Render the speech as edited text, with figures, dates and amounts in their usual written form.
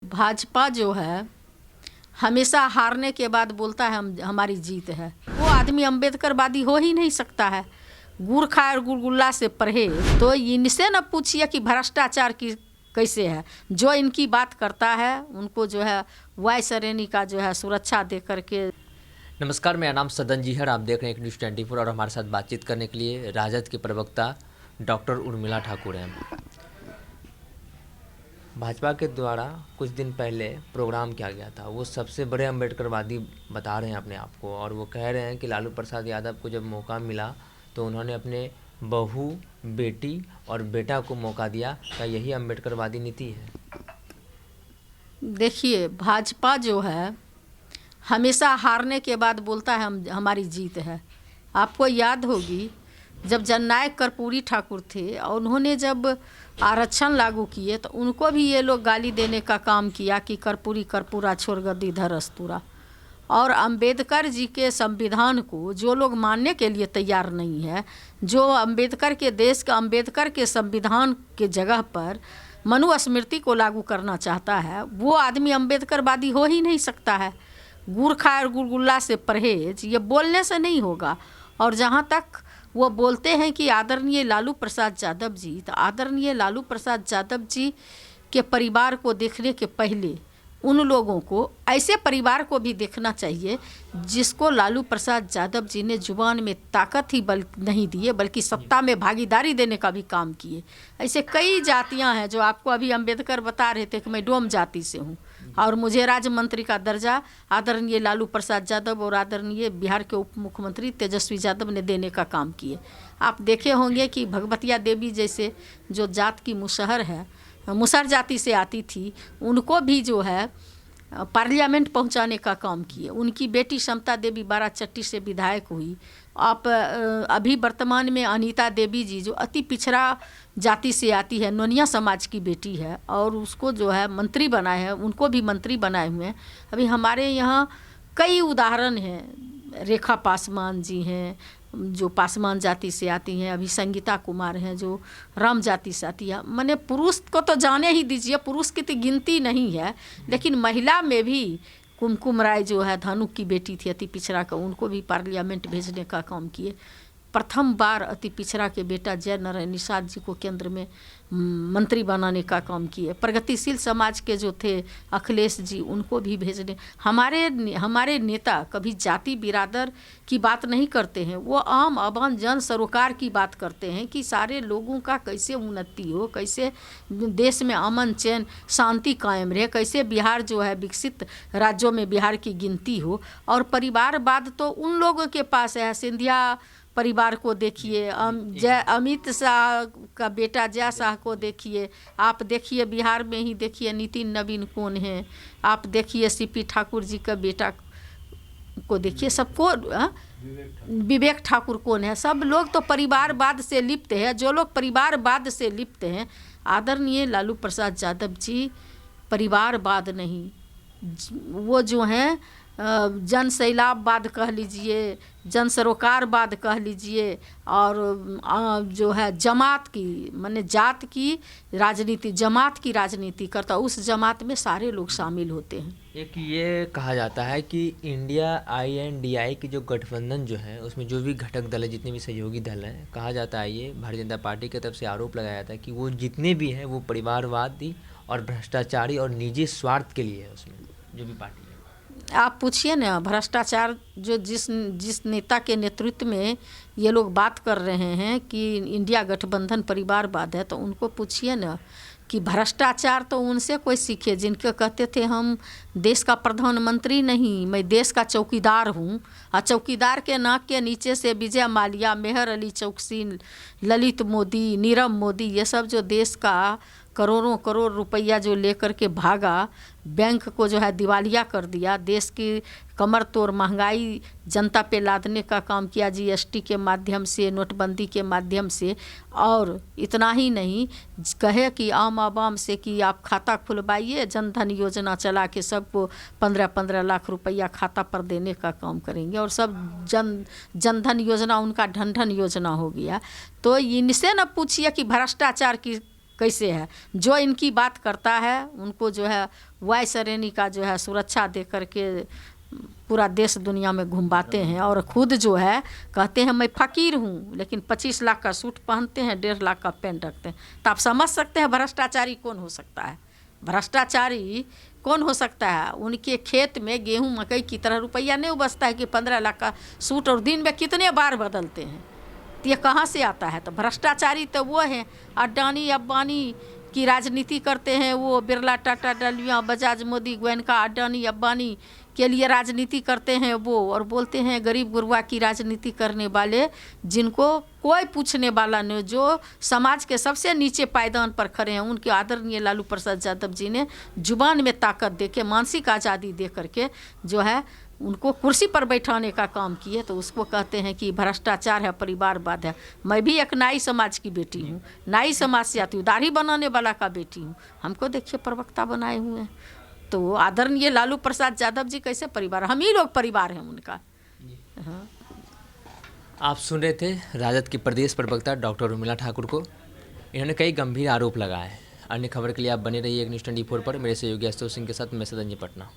भाजपा जो है हमेशा हारने के बाद बोलता है हमारी जीत है। वो आदमी अम्बेडकरवादी हो ही नहीं सकता है। गुड़ खाए और गुलगुल्ला से परहेज। तो इनसे न पूछिए कि भ्रष्टाचार की कैसे है। जो इनकी बात करता है उनको जो है वाई श्रेणी का जो है सुरक्षा दे करके। नमस्कार, मेरा नाम सदन जी है। आप देख रहे हैं न्यूज़ 24 और हमारे साथ बातचीत करने के लिए राजद के प्रवक्ता डॉक्टर उर्मिला ठाकुर हैं। भाजपा के द्वारा कुछ दिन पहले प्रोग्राम किया गया था। वो सबसे बड़े अम्बेडकरवादी बता रहे हैं अपने आप को, और वो कह रहे हैं कि लालू प्रसाद यादव को जब मौका मिला तो उन्होंने अपने बहू, बेटी और बेटा को मौका दिया। क्या यही अम्बेडकरवादी नीति है? देखिए, भाजपा जो है हमेशा हारने के बाद बोलता है हमारी जीत है। आपको याद होगी जब जननायक कर्पूरी ठाकुर थे और उन्होंने जब आरक्षण लागू किए तो उनको भी ये लोग गाली देने का काम किया कि कर्पूरी कर्पूरा छोड़ गद्दी धर अस्तूरा। और अंबेडकर जी के संविधान को जो लोग मानने के लिए तैयार नहीं है, जो अंबेडकर के देश का अंबेडकर के संविधान के जगह पर मनुस्मृति को लागू करना चाहता है, वो आदमी अंबेडकरवादी हो ही नहीं सकता है। गुड़ खाए और गुलगुल्ला से परहेज, ये बोलने से नहीं होगा। और जहाँ तक वो बोलते हैं कि आदरणीय लालू प्रसाद यादव जी, तो आदरणीय लालू प्रसाद यादव जी के परिवार को देखने के पहले उन लोगों को ऐसे परिवार को भी देखना चाहिए जिसको लालू प्रसाद यादव जी ने जुबान में ताकत ही नहीं दिए, बल्कि सत्ता में भागीदारी देने का भी काम किए। ऐसे कई जातियां हैं जो आपको अभी अंबेडकर बता रहे थे कि मैं डोम जाति से हूँ और मुझे राज्य मंत्री का दर्जा आदरणीय लालू प्रसाद यादव और आदरणीय बिहार के उप मुख्यमंत्री तेजस्वी यादव ने देने का काम किए। आप देखे होंगे कि भगवतिया देवी जैसे जो जात की मुसहर है, मुसहर जाति से आती थी, उनको भी जो है पार्लियामेंट पहुंचाने का काम किए। उनकी बेटी समता देवी बाराचट्टी से विधायक हुई। आप अभी वर्तमान में अनीता देवी जी जो अति पिछड़ा जाति से आती है, नोनिया समाज की बेटी है, और उसको जो है मंत्री बनाए हैं, उनको भी मंत्री बनाए हुए हैं। अभी हमारे यहाँ कई उदाहरण हैं। रेखा पासवान जी हैं जो पासवान जाति से आती हैं, अभी संगीता कुमार हैं जो राम जाति से आती है। माने पुरुष को तो जाने ही दीजिए, पुरुष की तो गिनती नहीं है, लेकिन महिला में भी कुमकुम राय जो है धानुक की बेटी थी अति पिछड़ा का, उनको भी पार्लियामेंट भेजने का काम किए। प्रथम बार अति पिछड़ा के बेटा जय नारायण निषाद जी को केंद्र में मंत्री बनाने का काम किए। प्रगतिशील समाज के जो थे अखिलेश जी, उनको भी भेजने। हमारे नेता कभी जाति बिरादर की बात नहीं करते हैं, वो आम आवाम जन सरोकार की बात करते हैं कि सारे लोगों का कैसे उन्नति हो, कैसे देश में अमन चैन शांति कायम रहे, कैसे बिहार जो है विकसित राज्यों में बिहार की गिनती हो। और परिवारवाद तो उन लोगों के पास है। सिंधिया परिवार को देखिए, अमित शाह का बेटा जय शाह को देखिए, आप देखिए बिहार में ही देखिए नितिन नवीन कौन है, आप देखिए सीपी ठाकुर जी का बेटा को देखिए, सबको विवेक ठाकुर कौन है। सब लोग तो परिवारवाद से लिप्त है। जो लोग परिवारवाद से लिप्त हैं, आदरणीय लालू प्रसाद यादव जी परिवारवाद नहीं, वो जो हैं जन सैलाबवाद कह लीजिए, जन सरोकारवाद कह लीजिए, और जो है जमात की माने जात की राजनीति, जमात की राजनीति करता, उस जमात में सारे लोग शामिल होते हैं। एक ये कहा जाता है कि इंडिया INDI की जो गठबंधन जो है उसमें जो भी घटक दल है, जितने भी सहयोगी दल हैं, कहा जाता है, ये भारतीय जनता पार्टी की तरफ से आरोप लगाया जाता है कि वो जितने भी हैं वो परिवारवादी और भ्रष्टाचारी और निजी स्वार्थ के लिए है। उसमें जो भी पार्टी है, आप पूछिए ना, भ्रष्टाचार जो जिस नेता के नेतृत्व में ये लोग बात कर रहे हैं कि इंडिया गठबंधन परिवारवाद है, तो उनको पूछिए ना कि भ्रष्टाचार तो उनसे कोई सीखे जिनके कहते थे हम देश का प्रधानमंत्री नहीं, मैं देश का चौकीदार हूँ। और चौकीदार के नाक के नीचे से विजय माल्या, मेहर अली चौकसी, ललित मोदी, नीरव मोदी, ये सब जो देश का करोड़ों करोड़ रुपया जो लेकर के भागा, बैंक को जो है दिवालिया कर दिया, देश की कमर तोड़ महंगाई जनता पे लादने का काम किया GST के माध्यम से, नोटबंदी के माध्यम से। और इतना ही नहीं, कहे कि आम आवाम से कि आप खाता खुलवाइए, जनधन योजना चला के सबको 15-15 लाख रुपया खाता पर देने का काम करेंगे, और सब जनधन योजना उनका ढन ढन योजना हो गया। तो इनसे न पूछिए कि भ्रष्टाचार की कैसे है। जो इनकी बात करता है उनको जो है वायु श्रेणी का जो है सुरक्षा दे करके पूरा देश दुनिया में घुमाते हैं, और खुद जो है कहते हैं मैं फ़कीर हूँ, लेकिन 25 लाख का सूट पहनते हैं, 1.5 लाख का पेन रखते हैं। तो आप समझ सकते हैं भ्रष्टाचारी कौन हो सकता है। भ्रष्टाचारी कौन हो सकता है। उनके खेत में गेहूं मकई की तरह रुपया नहीं उपजता है कि 15 लाख का सूट और दिन में कितने बार बदलते हैं। तो ये कहाँ से आता है। तो भ्रष्टाचारी तो वो है अडानी अब्बानी की राजनीति करते हैं, वो बिरला टाटा डालिया बजाज मोदी गोयनका अडानी अब्बानी के लिए राजनीति करते हैं वो, और बोलते हैं गरीब गुरबा की राजनीति करने वाले जिनको कोई पूछने वाला नहीं, जो समाज के सबसे नीचे पायदान पर खड़े हैं, उनके आदरणीय लालू प्रसाद यादव जी ने जुबान में ताकत दे के मानसिक आज़ादी दे करके जो है उनको कुर्सी पर बैठाने का काम किए। तो उसको कहते हैं कि भ्रष्टाचार है, परिवारवाद है। मैं भी एक नाई समाज की बेटी हूँ, नाई समाज से आती हूँ, दाढ़ी बनाने वाला का बेटी हूँ। हमको देखिए प्रवक्ता बनाए हुए हैं। तो आदरणीय लालू प्रसाद यादव जी कैसे परिवार, हम ही लोग परिवार हैं उनका। हाँ। आप सुन रहे थे राजद की प्रदेश प्रवक्ता डॉक्टर उर्मिला ठाकुर को। इन्होंने कई गंभीर आरोप लगाए हैं। अन्य खबर के लिए आप बने रहिए एक न्यूज़ 24 पर। मेरे सहयोगी आशुतोष सिंह के साथ मैं सदन पटना।